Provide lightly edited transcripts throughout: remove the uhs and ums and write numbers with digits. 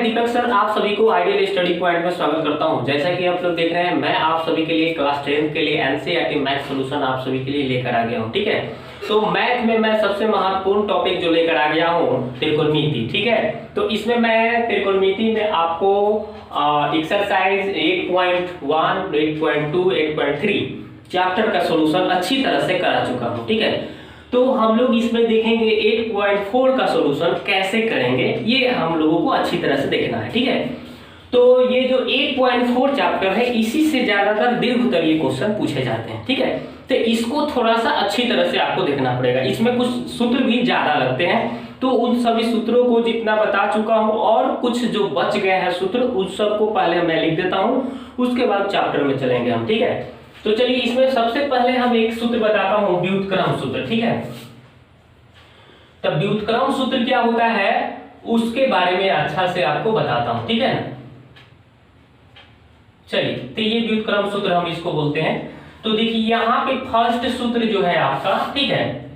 मैं दीपक सर आप सभी को आइडियल स्टडी पॉइंट में स्वागत करता हूं। जैसा कि आप लोग देख रहे हैं, मैं आप सभी के लिए क्लास 10 के लिए एनसीईआरटी मैथ सॉल्यूशन आप सभी के लिए लेकर आ गया हूं। ठीक है, तो मैथ में मैं सबसे महत्वपूर्ण टॉपिक जो लेकर आ गया हूं त्रिकोणमिति। ठीक है, तो इसमें मैं त्रिकोणमिति में आपको एक्सरसाइज 8.1, 8.2, 8.3 चैप्टर का सॉल्यूशन अच्छी तरह से करा चुका हूं। ठीक है, तो हम लोग इसमें देखेंगे 8.4 का सॉल्यूशन कैसे करेंगे, ये हम लोगों को अच्छी तरह से देखना है। ठीक है, तो ये जो 8.4 चैप्टर है, इसी से ज्यादातर दीर्घतर ये क्वेश्चन पूछे जाते हैं। ठीक है, तो इसको थोड़ा सा अच्छी तरह से आपको देखना पड़ेगा। इसमें कुछ सूत्र भी ज्यादा लगते हैं, तो उन सभी सूत्रों को जितना बता चुका हूं और कुछ जो बच गए हैं सूत्र, उस सबको पहले मैं लिख देता हूं, उसके बाद चैप्टर में चलेंगे हम। ठीक है, तो चलिए इसमें सबसे पहले हम एक सूत्र बताता हूं, व्युत्क्रम सूत्र। ठीक है, तब व्युत्क्रम सूत्र क्या होता है उसके बारे में अच्छा से आपको बताता हूं। ठीक है, चलिए तो ये व्युत्क्रम सूत्र हम इसको बोलते हैं। तो देखिए यहाँ पे फर्स्ट सूत्र जो है आपका, ठीक है,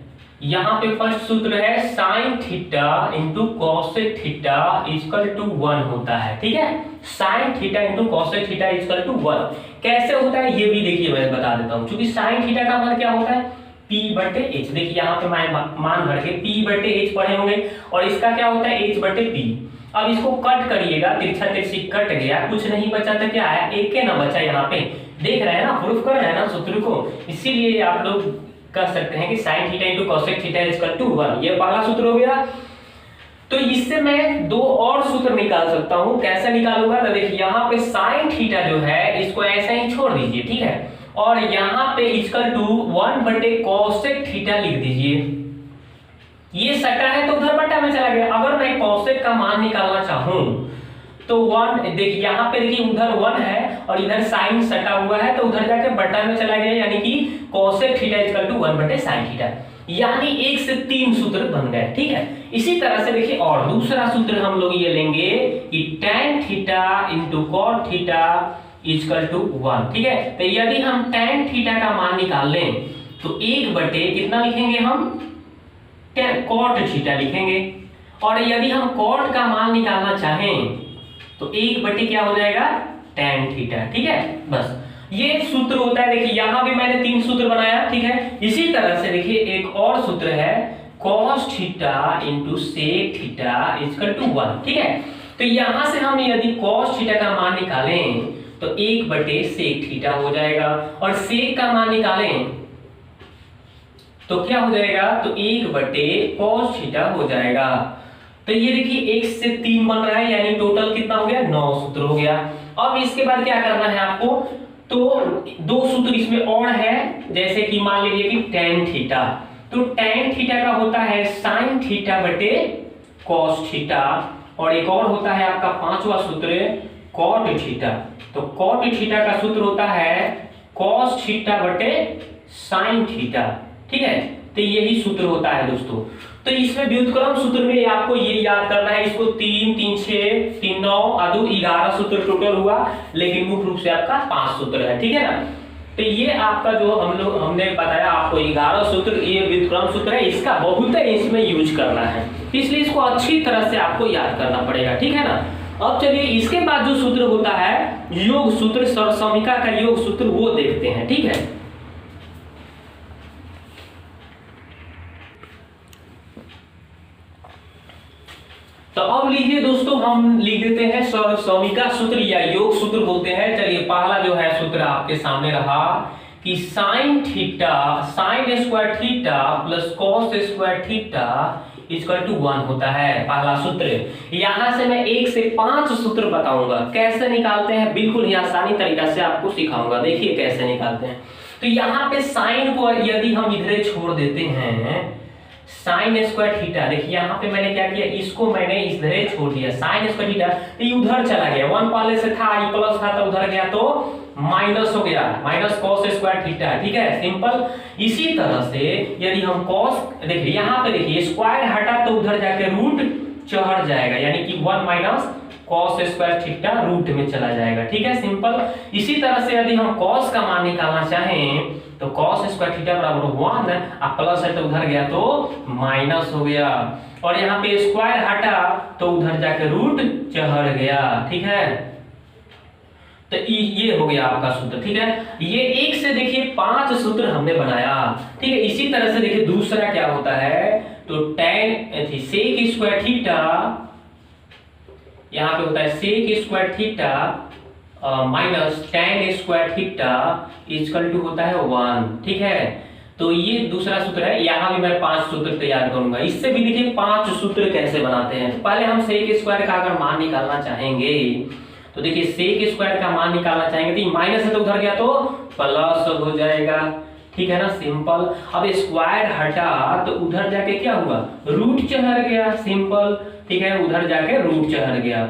यहाँ पे फर्स्ट सूत्र है sine theta into cosec theta equal to 1 होता है। ठीक है, sine theta into cosec theta equal to 1 कैसे होता है ये भी देखिए मैं बता देता हूँ। क्योंकि साइन थीटा का मान क्या होता है, P बटे H। देखिए यहाँ पे मैं मान भर के P बटे H पढ़े होंगे, और इसका क्या होता है H बटे P। अब इसको कट करिएगा, तिरछा तिरछी कट गया, कुछ नहीं बचा तो क्या आया, एक के ना बचा। यहाँ पे देख रहे हैं ना, प्रूफ कर रहे हैं ना सूत्र को, इसीलिए आप लोग कह सकते हैं कि sine theta into cosec theta equal to 1। ये पहला सूत्र हो गया। तो इससे मैं दो और सूत्र निकाल सकता हूं। कैसे निकालूंगा, तो देखिए यहाँ पे साइन थीटा जो है इसको ऐसे ही छोड़ दीजिए। ठीक है, और यहाँ पे इक्वल टू 1 बटे कॉसेक थीटा लिख दीजिए। ये सटा है तो उधर बटा में चला गया। अगर मैं कॉसेक का मान निकालना चाहूं तो 1, देखिए यहाँ पे देखिए उधर 1 है और इधर साइन सटा हुआ है, तो उधर जाके बटा में चला गया, यानी कि cosec थीटा इक्वल टू 1 बटे sin थीटा। यानी 1 से 3 सूत्र बन गए। ठीक है, इसी तरह से देखिए और दूसरा सूत्र हम लोग ये लेंगे कि tan theta into cot theta equal to 1। ठीक है, तो यदि हम tan थीटा का मान निकाल लें तो 1 बटे कितना लिखेंगे हम, cot थीटा लिखेंगे। और यदि हम cot का मान निकालना चाहें तो 1 बटे क्या हो जाएगा, tan थीटा। ठीक है, बस ये सूत्र होता है। देखिए यहां भी मैंने 3 सूत्र बनाया। ठीक है, इसी तरह से देखिए एक और सूत्र है cos theta into sec theta equal to 1। ठीक है, तो यहां से हम यदि cos थीटा का मान निकालें तो 1 बटे sec थीटा हो जाएगा, और sec का मान निकालें तो क्या हो जाएगा, तो 1 बटे cos थीटा हो जाएगा। तो ये देखिए 1 से 3 बन रहा है, यानी टोटल कितना हो गया, 9 सूत्र हो गया। अब इसके बाद क्या करना है आपको, तो 2 सूत्र इसमें और है। जैसे कि मान लीजिए कि tan थीटा, तो tan थीटा का होता है sin थीटा बटे cos थीटा, और एक और होता है आपका 5वां सूत्र cot थीटा। तो cot थीटा का सूत्र होता है cos थीटा बटे sin थीटा। ठीक है, तो यही सूत्र होता है दोस्तों। तो इसमें व्युत्क्रम सूत्र में आपको ये याद करना है, इसको 3, 3, 6, 3, 9 आदि 11 सूत्र टोटल हुआ, लेकिन मुख्य रूप से आपका 5 सूत्र है। ठीक है ना, तो ये आपका जो हमने बताया आपको 11 सूत्र, ये व्युत्क्रम सूत्र है, इसका बहुत इसमें यूज करना है, इसलिए इसको अच्छी तरह से आपको याद करना पड़ेगा। ठीक है ना, अब चलिए इसके बाद जो सूत्र होता है योग सूत्र, सरसमीका का योग सूत्र, वो देखते हैं। ठीक है, तो अब लीजिए दोस्तों, हम लिख देते हैं सरसमीका सूत्र या योग सूत्र बोलते हैं। चलिए पहला जो है सूत्र आपके सामने रहा कि sine theta, sine square theta plus cos square theta equal to 1 होता है, पहला सूत्र। यहां से मैं 1 से 5 सूत्र बताऊंगा कैसे निकालते हैं, बिल्कुल ही आसानी तरीका से आपको सिखाऊंगा। देखिए कैसे निकालते हैं। तो यहाँ पे साइन को यदि हम इधर छोड़ देते हैं, साइन स्क्वायर थीटा, देखिए यहाँ पे मैंने क्या किया, इसको मैंने इधर छोड़ दिया, साइन स्क्वायर थीटा, तो ये उधर चला गया, 1 पहले से था, ये प्लस था तो उधर गया तो माइनस हो गया, माइनस कॉस स्क्वायर थीटा। ठीक है, सिंपल। इसी तरह से यदि हम कॉस, देखिए यहाँ पे देखिए स्क्वायर हटा तो उधर जाके रूट चढ़ जाएगा, यानी कि 1 minus cos square theta root में चला जाएगा। ठीक है, सिंपल। इसी तरह से यदि हम cos का मान निकालना चाहें तो cos स्क्वायर थीटा बराबर 1, अब प्लस है तो उधर गया तो माइनस हो गया, और यहाँ पे स्क्वायर हटा तो उधर जाके रूट चढ़ गया। ठीक है, तो ये हो गया आपका सूत्र। ठीक है, ये एक से देखिए 5 सूत्र हमने बनाया। ठीक है, इसी तरह से देखिए दूसरा क्या होता है, तो tan sec स्क्वायर थीटा, यहाँ पे होता है sec square theta minus tan square theta equal to होता है 1। ठीक है, तो ये दूसरा सूत्र है। यहाँ भी मैं 5 सूत्र तैयार करूंगा। इससे भी देखिए 5 सूत्र कैसे बनाते हैं। तो पहले हम sec स्क्वायर का अगर मान निकालना चाहेंगे तो देखिए sec स्क्वायर का मान निकालना चाहेंगे तो माइनस है तो उधर गया तो प्लस हो जाएगा। ठीक है ना, सिंपल। अब स्क्वायर हटा तो उधर जाके क्या हुआ, रूट चढ़ गया, सिंपल। ठीक है, उधर जाके रूट चढ़ गया।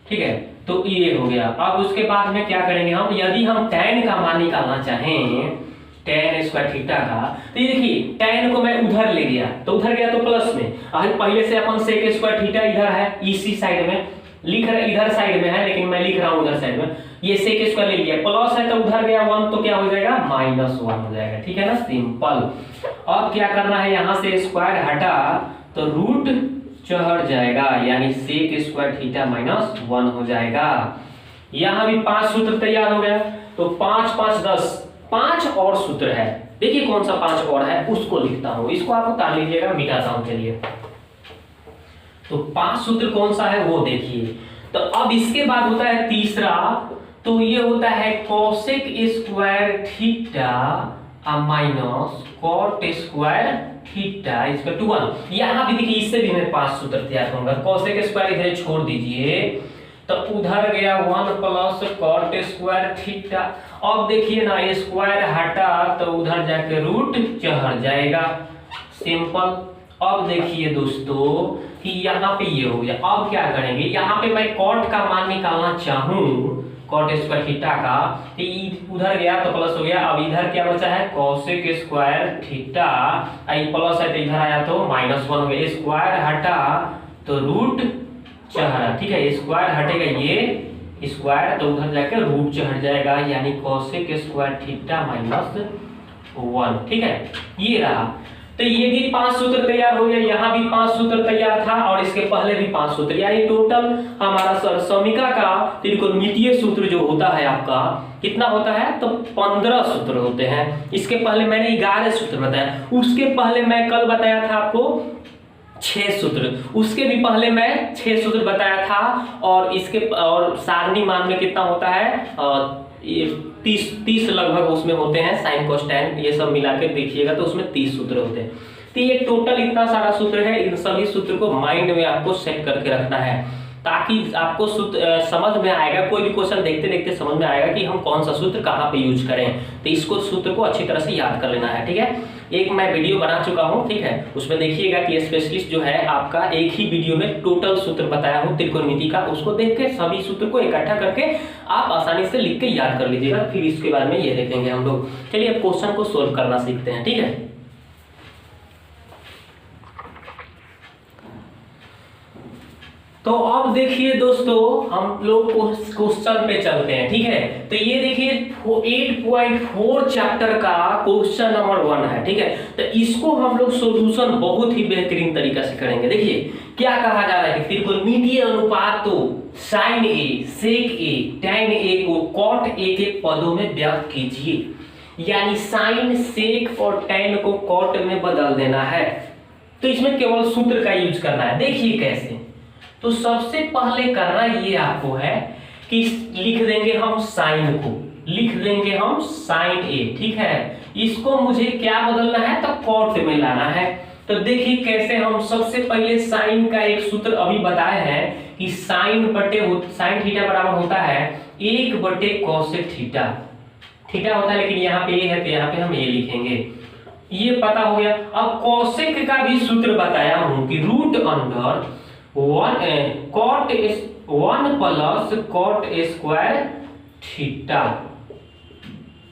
ठीक है, तो ये हो गया। अब उसके बाद में क्या करेंगे हम, यदि हम tan का मान निकालना चाहें, tan स्क्वायर थीटा का, तो ये देखिए tan को मैं उधर ले गया तो उधर गया तो प्लस में। पहले से अपन sec स्क्वायर थीटा इधर है, इसी साइड में लिख रहा, इधर साइड में है लेकिन मैं लिख रहा हूं उधर साइड में। ये sec स्क्वायर ले लिया, प्लस है तो उधर गया 1 तो क्या हो जाएगा, -1 हो जाएगा। ठीक है ना, सिंपल। अब क्या करना है, यहां से स्क्वायर हटा तो रूट चढ़ जाएगा, यानी sec स्क्वायर थीटा -1 हो जाएगा। यहां भी 5 सूत्र तैयार हो गया। तो 5 5 10, 5 और सूत्र है। देखिए कौन सा 5 और है उसको लिखता हूं, इसको आप उतार लीजिएगा, मिटाता हूं। चलिए, तो 5 सूत्र कौन सा है वो देखिए। तो अब इसके बाद होता है तीसरा, तो ये होता है cosec square theta minus cot square theta equal to 1। यहां भी देखिए इससे भी मैं 5 सूत्र तैयार करूंगा। cosec स्क्वायर इधर छोड़ दीजिए तो उधर गया 1 प्लस cot स्क्वायर थीटा। अब देखिए ना, स्क्वायर हटा तो उधर जाके रूट चढ़ जाएगा, सिंपल। अब देखिए दोस्तों कि यहाँ पे ये हो गया। अब क्या करेंगे, यहाँ पे मैं cot का मान निकालना चाहूं, cot स्क्वायर थीटा का, तो उधर गया तो प्लस हो गया। अब इधर क्या बचा है, cosec स्क्वायर थीटा, प्लस है तो इधर आया तो -1 हो गया। स्क्वायर हटा तो रूट चढ़ा। ठीक है, स्क्वायर हटेगा ये स्क्वायर तो उधर जाकर रूट चढ़ जाएगा, यानी cosec स्क्वायर थीटा -1। ठीक है, ये रहा। तो ये भी 5 सूत्र तैयार हो गया, यहाँ भी 5 सूत्र तैयार था और इसके पहले भी 5 सूत्र, यानी टोटल हमारा समीकरण का त्रिकोणमितीय सूत्र जो होता है आपका कितना होता है, तो 15 सूत्र होते हैं। इसके पहले मैंने 11 सूत्र बताया, उसके पहले मैं कल बताया था आपको 6 सूत्र, उसके भी पहले मैं 6 सूत्र बताया था। और इसके और सारणी मान में कितना होता है, ये 30 लगभग उसमें होते हैं, साइन कोसाइन ये सब मिला के देखिएगा तो उसमें 30 सूत्र होते हैं। तो ये टोटल इतना सारा सूत्र है। इन सभी सूत्र को माइंड में आपको सेट करके रखना है ताकि आपको सूत्र समझ में आएगा। कोई भी क्वेश्चन देखते देखते समझ में आएगा कि हम कौन सा सूत्र कहाँ पे यूज करें, तो इसको सूत्र को अच्छी तरह से याद कर लेना है। ठीक है, एक मैं वीडियो बना चुका हूँ, ठीक है, उसमें देखिएगा कि स्पेशलिस्ट जो है आपका एक ही वीडियो में टोटल सूत्र बताया हूँ त्रिकोणमिति का, उसको देख के सभी सूत्र को इकट्ठा करके आप आसानी से लिख के याद कर लीजिएगा। फिर इसके बाद में ये देखेंगे हम लोग। चलिए अब क्वेश्चन को सोल्व करना सीखते हैं। ठीक है, तो अब देखिए दोस्तों हम लोग क्वेश्चन पे चलते हैं। ठीक है, तो ये देखिए 8.4 चैप्टर का क्वेश्चन नंबर 1 है। ठीक है, तो इसको हम लोग सॉल्यूशन बहुत ही बेहतरीन तरीका से करेंगे। देखिए क्या कहा जा रहा है कि त्रिकोणमितीय अनुपात तो sin a, sec a, tan a को cot a के पदों में व्यक्त कीजिए, यानी sin, sec और tan को cot में बदल देना है। तो इसमें केवल सूत्र का यूज करना है। देखिए कैसे, तो सबसे पहले करना ये आपको है कि लिख देंगे हम साइन को, लिख देंगे हम साइन ए। ठीक है, इसको मुझे क्या बदलना है, तो कॉट में लाना है। तो देखिए कैसे, हम सबसे पहले साइन का एक सूत्र अभी बताए हैं कि साइन थीटा बराबर होता है 1/cosec थीटा। थीटा होता है लेकिन यहाँ पे ए है तो यहाँ पे हम ए लिखेंगे, ये पता हो गया। अब cosec का भी सूत्र बताया हूं कि root under 1 plus cot square theta.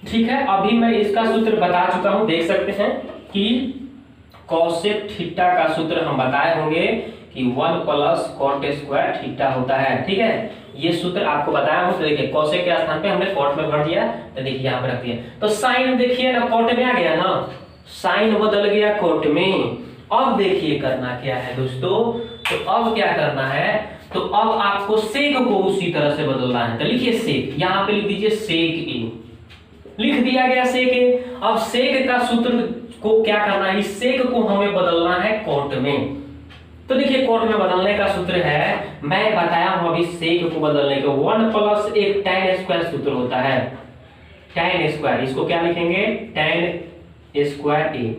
ठीक है, अभी मैं इसका सूत्र बता चुका हूं, देख सकते हैं कि कॉसेक थीटा का सूत्र हम बताए होंगे कि 1 प्लस कॉट स्क्वायर थीटा होता है। ठीक है, ये सूत्र आपको बताया हूं। तो देखिए कॉसेक के स्थान पे हमने कॉट में भर दिया, तो देखिए यहाँ पे रख दिया। तो साइन देखिए ना कॉट में आ गया ना, साइन बदल गया कॉट में। अब देखिए करना क्या है दोस्तों, तो अब क्या करना है, तो अब आपको सेक को उसी तरह से बदलना है। तो लिखिए सेक, यहाँ पे लिख दीजिए सेक ए, लिख दिया गया सेक ए। अब सेक का सूत्र को क्या करना है, इस सेक को हमें बदलना है कॉट में। तो देखिए कॉट में बदलने का सूत्र है, मैं बताया हूं अभी सेक को बदलने के 1 प्लस एक tan स्क्वायर सूत्र होता है, tan स्क्वायर। इसको क्या लिखेंगे, tan स्क्वायर ए।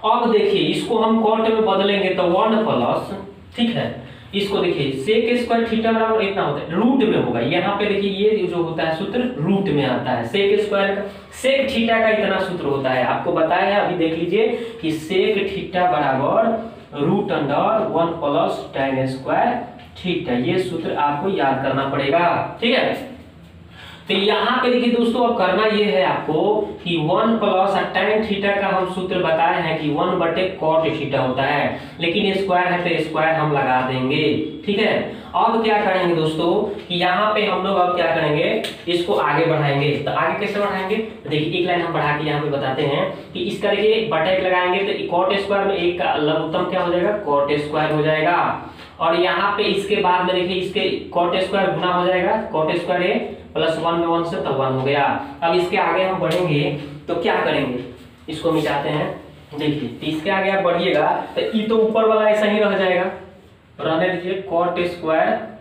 अब देखिए इसको हम कॉट में बदलेंगे तो 1 प्लस, ठीक है, इसको देखिए सेक स्क्वायर थीटा बराबर इतना होता है, रूट में होगा। यहाँ पे देखिए ये जो होता है सूत्र रूट में आता है। सेक स्क्वायर का, सेक थीटा का इतना सूत्र होता है, आपको बताया है। अभी देख लीजिए कि सेक थीटा बराबर root under 1 plus tan square theta, ये सूत्र आपको याद करना पड़ेगा। ठीक है, तो यहाँ पे देखिए दोस्तों अब करना ये है आपको कि 1 प्लस tan थीटा का हम सूत्र बताए हैं कि 1 बटे cot थीटा होता है, लेकिन स्क्वायर है तो स्क्वायर हम लगा देंगे। ठीक है, अब क्या करेंगे दोस्तों कि यहाँ पे हम लोग अब क्या करेंगे, इसको आगे बढ़ाएंगे। तो आगे कैसे बढ़ाएंगे, तो देखिए एक लाइन हम बढ़ा के यहाँ पे बताते हैं कि इसका देखिए बटा एक लगाएंगे तो cot स्क्वायर में एक का लघुत्तम क्या हो जाएगा, cot स्क्वायर हो जाएगा। और यहाँ पे इसके बाद में देखिए इसके cot स्क्वायर गुना हो जाएगा, cot स्क्वायर ए प्लस 1 में 1 से तो 1 हो गया। अब इसके आगे हम बढ़ेंगे तो क्या करेंगे, इसको मिटाते हैं। देखिए तो इसके आगे आप बढ़िएगा तो ये तो ऊपर वाला ऐसा ही रह जाएगा, रहने दीजिए cot स्क्वायर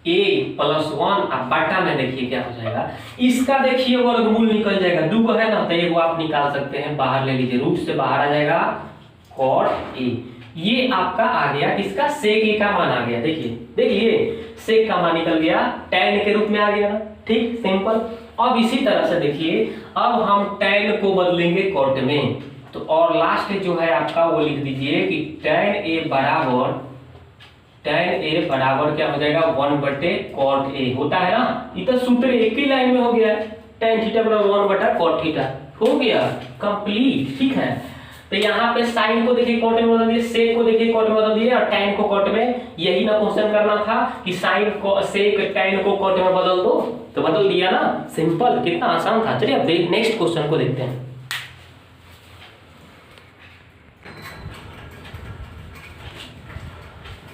a प्लस 1। अब बटा में देखिए क्या हो जाएगा, इसका देखिए वर्गमूल निकल जाएगा, 2 है ना, तो एगो आप निकाल सकते हैं, बाहर ले लीजिए, रूट से बाहर आ जाएगा cot a। ये आपका आ गया, इसका सेक ए का मान आ गया। देखिए देखिए सेक का मान निकल गया, tan के रूप में आ गया ना। ठीक, सिंपल। अब इसी तरह से देखिए अब हम tan को बदलेंगे cot में, तो और लास्ट जो है आपका वो लिख दीजिए कि tan a बराबर क्या हो जाएगा, 1 बटे cot a होता है ना। ये तो सूत्र एक ही लाइन में हो गया, tan थीटा बराबर 1 बटा cot थीटा हो गया कंप्लीट। ठीक है, तो यहाँ पे साइन को देखिए कॉट में बदल दिए, सेक को देखिए कॉट में बदल दिए और tan को कॉट में। यही ना क्वेश्चन करना था कि साइन को सेक tan को कॉट में बदल दो, तो बदल दिया ना, सिंपल, कितना आसान था। चलिए अब नेक्स्ट क्वेश्चन को देखते हैं।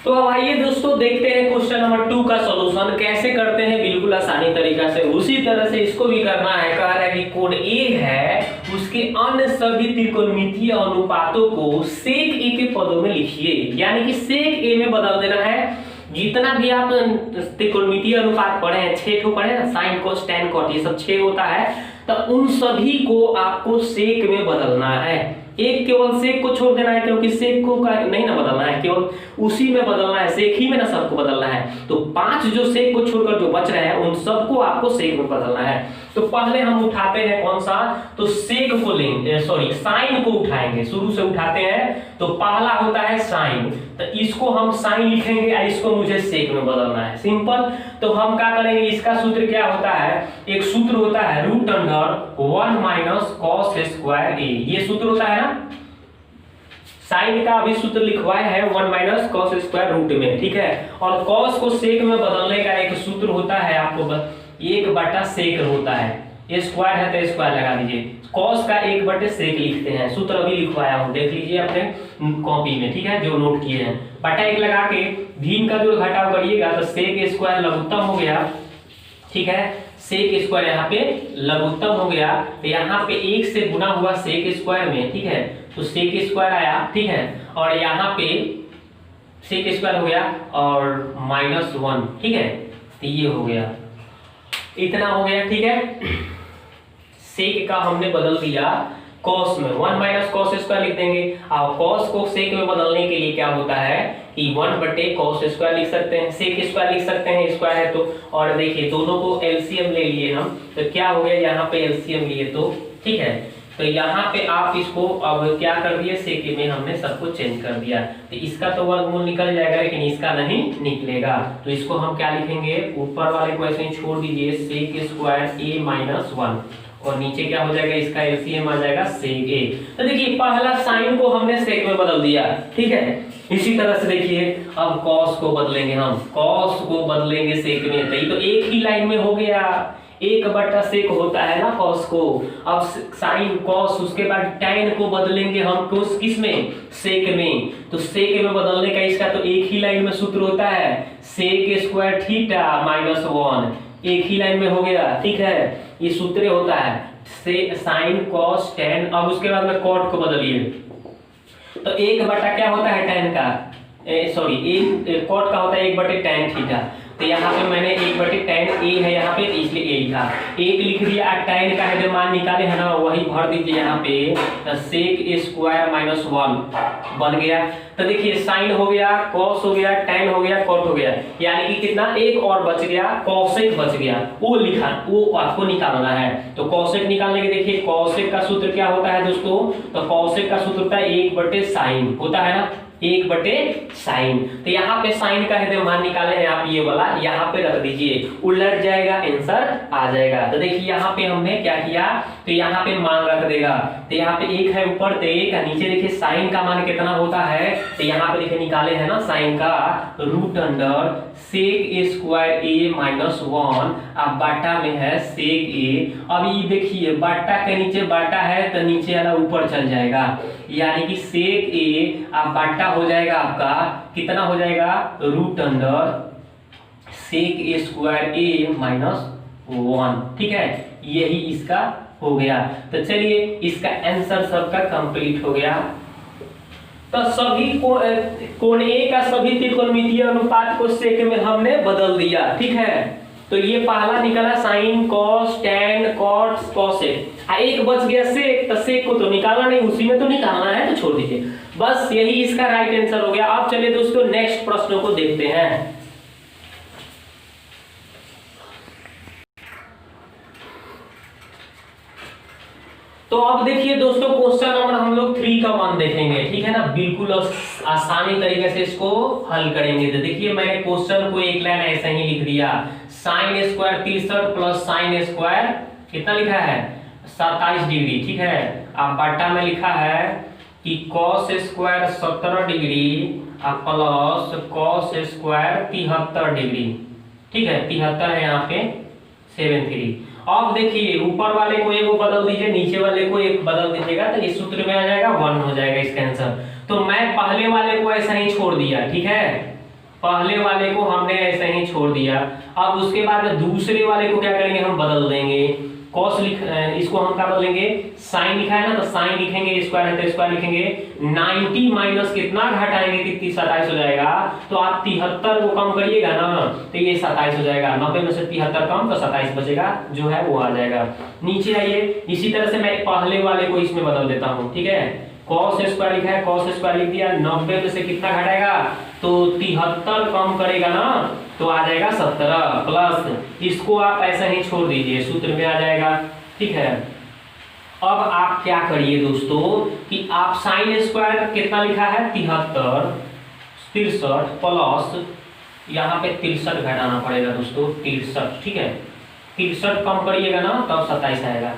तो अब आइए दोस्तों देखते हैं क्वेश्चन नंबर 2 का सॉल्यूशन कैसे करते हैं, बिल्कुल आसानी तरीका से। उसी तरह से इसको भी करना है। कह रहा है कि कोण ए है, उसके अन्य सभी त्रिकोणमितीय अनुपातों को सेक ए के पदों में लिखिए। यानी कि सेक ए में बदल देना है। जितना भी आप त्रिकोणमितीय अनुपात पढ़े हैं, 6 ठो पढ़े ना, साइन कोस tan cot, ये सब 6 होता है, तो उन सभी को आपको सेक में बदलना है। एक केवल सेक को छोड़ देना है, क्योंकि सेक को का नहीं ना बदलना है, केवल उसी में बदलना है, सेक ही में ना सबको बदलना है। तो 5 जो सेक को छोड़कर जो बच रहे हैं उन सबको आपको सेक में बदलना है। तो पहले हम उठाते हैं कौन सा, तो सेक को लेंगे, सॉरी साइन को उठाएंगे, शुरू से उठाते हैं। तो पहला होता है साइन, तो इसको हम साइन लिखेंगे और इसको मुझे सेक में बदलना है, सिंपल। तो हम क्या करेंगे, इसका सूत्र क्या होता है, एक सूत्र होता है root under 1 minus cos square A, ये सूत्र होता है ना। साइन का अभी सूत्र लिखवाया है 1 माइनस कॉस स्क्वायर रूट में, ठीक है। और कॉस को सेक में बदलने का एक सूत्र होता है, आपको 1 बटा सेक होता है। ये स्क्वायर है तो स्क्वायर लगा दीजिए, कॉस का 1 बटे सेक लिखते हैं। सूत्र अभी लिखवाया हूं, देख लीजिए अपने कॉपी में, ठीक है, जो नोट किए हैं। बटा 1 लगा के भीम का जो घटाव करिएगा तो सेक स्क्वायर लघुत्तम हो गया, ठीक है। सेक स्क्वायर यहाँ पे लघुत्तम हो गया, तो यहाँ पे 1 से गुना हुआ सेक स्क्वायर में, ठीक है, तो सेक स्क्वायर आया, ठीक है। और यहाँ पे सेक स्क्वायर हो गया और -1, ठीक है, तो ये हो गया, इतना हो गया, ठीक है। सेक का हमने बदल दिया कॉस में, 1 माइनस कॉस स्क्वायर लिख देंगे। और कॉस को सेक में बदलने के लिए क्या होता है कि 1 बटे कॉस स्क्वायर लिख सकते हैं, सेक स्क्वायर लिख सकते हैं, स्क्वायर है तो। और देखिए दोनों को एलसीएम ले लिए हम, तो क्या हो गया, यहाँ पे एलसीएम लिए तो, ठीक है। तो यहाँ पे आप इसको अब क्या कर दिए, सेक में हमने सबको चेंज कर दिया, तो इसका तो वर्गमूल निकल जाएगा, लेकिन इसका नहीं निकलेगा। तो इसको हम क्या लिखेंगे, ऊपर वाले को ऐसे ही छोड़ दीजिए, सेक स्क्वायर a माइनस 1, और नीचे क्या हो जाएगा, इसका एलसीएम आ जाएगा सेक ए। तो देखिए पहला साइन को हमने सेक में बदल दिया, ठीक है। इसी तरह से देखिए अब कॉस को बदलेंगे, हम कॉस को बदलेंगे सेक में, तो एक ही लाइन में हो गया, 1/sec होता है ना कॉस को। अब साइन कॉस, उसके बाद tan को बदलेंगे हम किस में, सेक में। तो सेक में बदलने का इसका तो एक ही लाइन में सूत्र होता है, सेक स्क्वायर थीटा माइनस 1, एक ही लाइन में हो गया, ठीक है। ये सूत्र होता है साइन कॉस tan। अब उसके बाद में कॉट को बदलिए, तो 1 क्या होता है tan का, सॉरी एक कॉट का होता है 1/tan थीटा। तो यहाँ पे मैंने 1/tan a है यहाँ पे, इसलिए a लिखा, एक लिख दिया। tan का है जो मान निकाले है ना वही भर दीजिए यहाँ पे, सेक स्क्वायर माइनस 1 बन गया। तो देखिए साइन हो गया, कॉस हो गया, tan हो गया, कॉट हो गया, यानी कि कितना, एक और बच गया, कॉसेक बच गया, वो लिखा, वो आपको निकालना है। तो कॉसेक निकालने के देखिए कॉसेक का सूत्र क्या होता है दोस्तों, तो कॉसेक का सूत्र होता है 1/sin होता है ना, 1/sin। तो यहाँ पे साइन का है मान निकाले हैं आप, ये वाला यहाँ पे रख दीजिए, उलट जाएगा, आंसर आ जाएगा। तो देखिए यहाँ पे हमने क्या किया, तो यहाँ पे मान रख देगा, तो यहाँ पे 1 है ऊपर, तो 1 है नीचे। देखिए साइन का मान कितना होता है, तो यहाँ पे देखिए निकाले है ना साइन का √root under sec square a minus 1, अब बाटा में है सेक a। अब ये देखिए बाटा के नीचे बाटा है तो नीचे वाला ऊपर चल जाएगा, यानी कि सेक a अब बाटा हो जाएगा आपका कितना हो जाएगा, √root under sec square a minus 1, ठीक है। यही इसका हो गया। तो चलिए इसका आंसर सबका कंप्लीट हो गया। तो सभी कोण ए का सभी त्रिकोणमितीय अनुपात को सेक में हमने बदल दिया, ठीक है। तो ये पहला निकला sine cos tan cot cosec, एक बच गया सेक, तो सेक को तो निकालना नहीं, उसी में तो निकालना है, तो छोड़ दीजिए, बस यही इसका राइट आंसर हो गया। अब चलिए दोस्तों नेक्स्ट प्रश्नों को देखते हैं। तो अब देखिए दोस्तों क्वेश्चन नंबर हम लोग 3 का मान देखेंगे, ठीक है ना, बिल्कुल आसानी तरीके से इसको हल करेंगे। तो देखिए मैंने क्वेश्चन को एक लाइन ऐसे ही लिख दिया, sine square 63 plus sine square कितना लिखा है 27 डिग्री, ठीक है। अब बट्टा में लिखा है कि cos square 17 degree plus cos square 73 degree, ठीक है, 73 है यहाँ पे 73। अब देखिए ऊपर वाले को एक बदल दीजिए, नीचे वाले को एक बदल दीजिएगा, तो इस सूत्र में आ जाएगा 1 हो जाएगा इसका आंसर। तो मैं पहले वाले को ऐसा ही छोड़ दिया, ठीक है, पहले वाले को हमने ऐसे ही छोड़ दिया। अब उसके बाद दूसरे वाले को क्या करेंगे, हम बदल देंगे, कॉस इसको हम क्या बदलेंगे, साइन लिखा है ना, तो साइन लिखेंगे, स्क्वायर है तो स्क्वायर लिखेंगे, 90 माइनस कितना घटाएंगे, कितनी 27 हो जाएगा। तो आप 73 को कम करिएगा ना, तो ये 27 हो जाएगा, 90 में से 73 कम तो 27 बचेगा, जो है वो आ जाएगा। नीचे आइए, इसी तरह से मैं पहले वाले को इसमें बदल देता हूँ, ठीक है, कॉस स्क्वायर लिखा है, कॉस स्क्वायर लिख दिया, 90 में से कितना घटाएगा, तो 73 कम करेगा ना, तो आ जाएगा 17 प्लस, इसको आप ऐसा ही छोड़ दीजिए, सूत्र में आ जाएगा, ठीक है। अब आप क्या करिए दोस्तों कि आप साइन स्क्वायर कितना लिखा है 63 प्लस यहाँ पे 63 घटाना पड़ेगा दोस्तों, 63, ठीक है, 63 कम करिएगा ना तब 27 आएगा।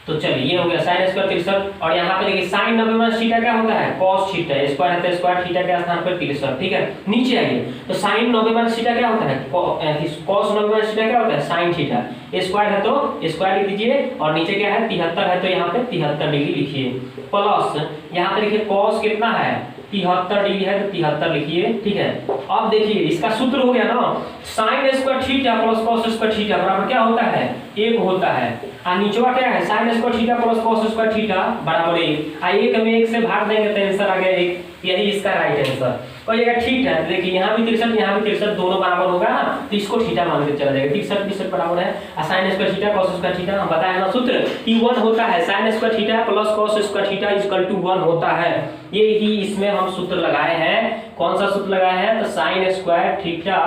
तो चलिए ये हो गया साइन स्क्वायर 63, और यहाँ पे देखिए साइन 90 माइनस थीटा क्या होता है, कॉस थीटा, स्क्वायर है तो स्क्वायर थीटा के स्थान पर 63, ठीक है। नीचे आइए, तो साइन 90 माइनस थीटा क्या होता है, कॉस 90 माइनस थीटा क्या होता है, साइन थीटा, स्क्वायर है तो स्क्वायर लिख दीजिए, और नीचे क्या है 73 है तो यहाँ पे 73 डिग्री लिखिए, प्लस यहाँ पे देखिए कॉस कितना है 73 डिग्री है तो 73 लिखिए, ठीक है। अब देखिए इसका सूत्र हो गया ना, sign square theta plus cos square theta बराबर क्या होता है, 1 होता है, और नीचवा क्या है sine square theta plus cos square theta बराबर 1, 1 में 1 से भाग देंगे तो आंसर आ गया 1, यही इसका राइट आंसर। और ये ठीक है, देखिए यहाँ भी 63 यहाँ भी 63 दोनों बराबर होगा ना, तो इसको थीटा मान के चला जाएगा, 63 बराबर है sine square theta cos square theta, हम बताया ना सूत्र कि 1 होता है, sine square theta plus cos square theta equal to 1 होता है। ये ही इसमें हम सूत्र लगाए हैं, कौन सा सूत्र लगाया है, तो sine square theta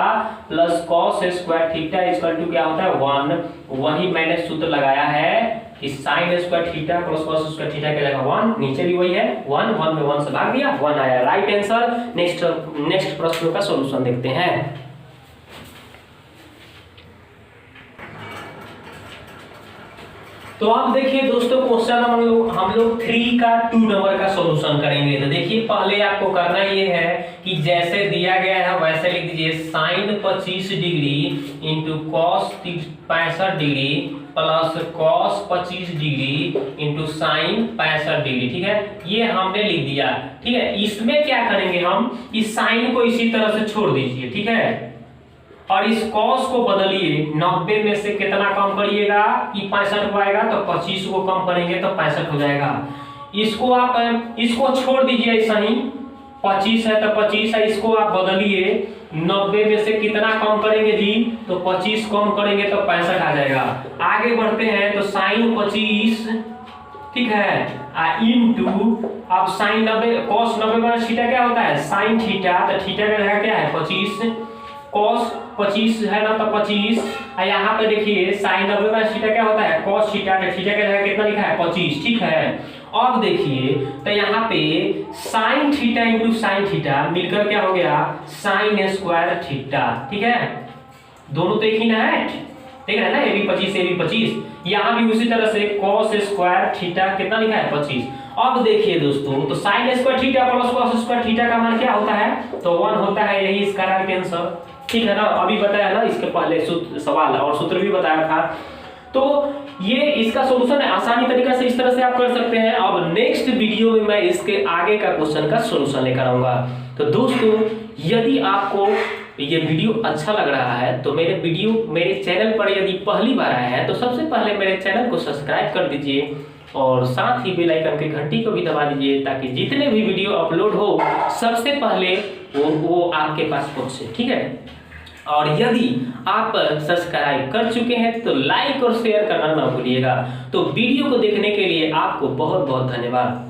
plus cos square theta equal to क्या होता है 1, वही मैंने सूत्र लगाया है कि sign square theta plus cos square theta की जगह 1, नीचे भी वही है 1, 1 में 1 से भाग दिया 1 आया, राइट आंसर। नेक्स्ट प्रश्न का सॉल्यूशन देखते हैं। तो आप देखिए दोस्तों, क्वेश्चन हम लोग 3 का 2 नंबर का सॉल्यूशन करेंगे। तो देखिए पहले आपको करना ये है कि जैसे दिया गया है वैसे लिख दीजिए sin 25 degree into cos 65 degree plus cos 25 degree into sine 65 degree. ठीक है, ये हमने लिख दिया। ठीक है, इसमें क्या करेंगे हम, इस साइन को इसी तरह से छोड़ दीजिए। ठीक है, और इस कॉस को बदलिए, 90 में से कितना कम करिएगा कि 65 को आएगा, तो 25 को कम करेंगे तो 65 हो जाएगा। इसको आप इसको छोड़ दीजिए ऐसा ही, 25 है तो 25 है, इसको आप बदलिए, 90 में से कितना कम करेंगे जी, तो 25 कम करेंगे तो 65 आ जाएगा। आगे बढ़ते हैं तो साइन 25, ठीक है, इनटू अब साइन 90 कॉस 90 माइनस थीटा क्या होता है, साइन थीटा, तो थीटा का जगह क्या है 25, कॉस 25 है ना, तो 25, यहाँ पे देखिए साइन 90 माइनस थीटा क्या होता है, कॉस थीटा, तो थीटा का जगह कितना लिखा है 25। ठीक है, अब देखिए तो यहाँ पे sign theta into sine theta मिलकर क्या हो गया, साइन स्क्वायर थीटा। ठीक है, दोनों तो एक ही ना है, ठीक है ना, ये भी 25 ये भी 25, यहाँ भी उसी तरह से cos स्क्वायर थीटा कितना लिखा है 25। अब देखिए दोस्तों, तो sin square theta plus cos square theta का मान क्या होता है, तो 1 होता है, यही इसका राइट आंसर। ठीक है ना, अभी बताया ना इसके पहले सवाल और सूत्र भी बताया था। तो ये इसका सॉल्यूशन है, आसानी तरीका से इस तरह से आप कर सकते हैं। अब नेक्स्ट वीडियो में मैं इसके आगे का क्वेश्चन का सॉल्यूशन लेकर आऊंगा। तो दोस्तों, यदि आपको ये वीडियो अच्छा लग रहा है तो मेरे चैनल पर यदि पहली बार आए हैं तो सबसे पहले मेरे चैनल को सब्सक्राइब कर दीजिए और साथ ही बेल आइकन की घंटी को भी दबा दीजिए, ताकि जितने भी वीडियो अपलोड हो सबसे पहले वो आपके पास पहुंचे। ठीक है, और यदि आप सब्सक्राइब कर चुके हैं तो लाइक और शेयर करना ना भूलिएगा। तो वीडियो को देखने के लिए आपको बहुत बहुत धन्यवाद।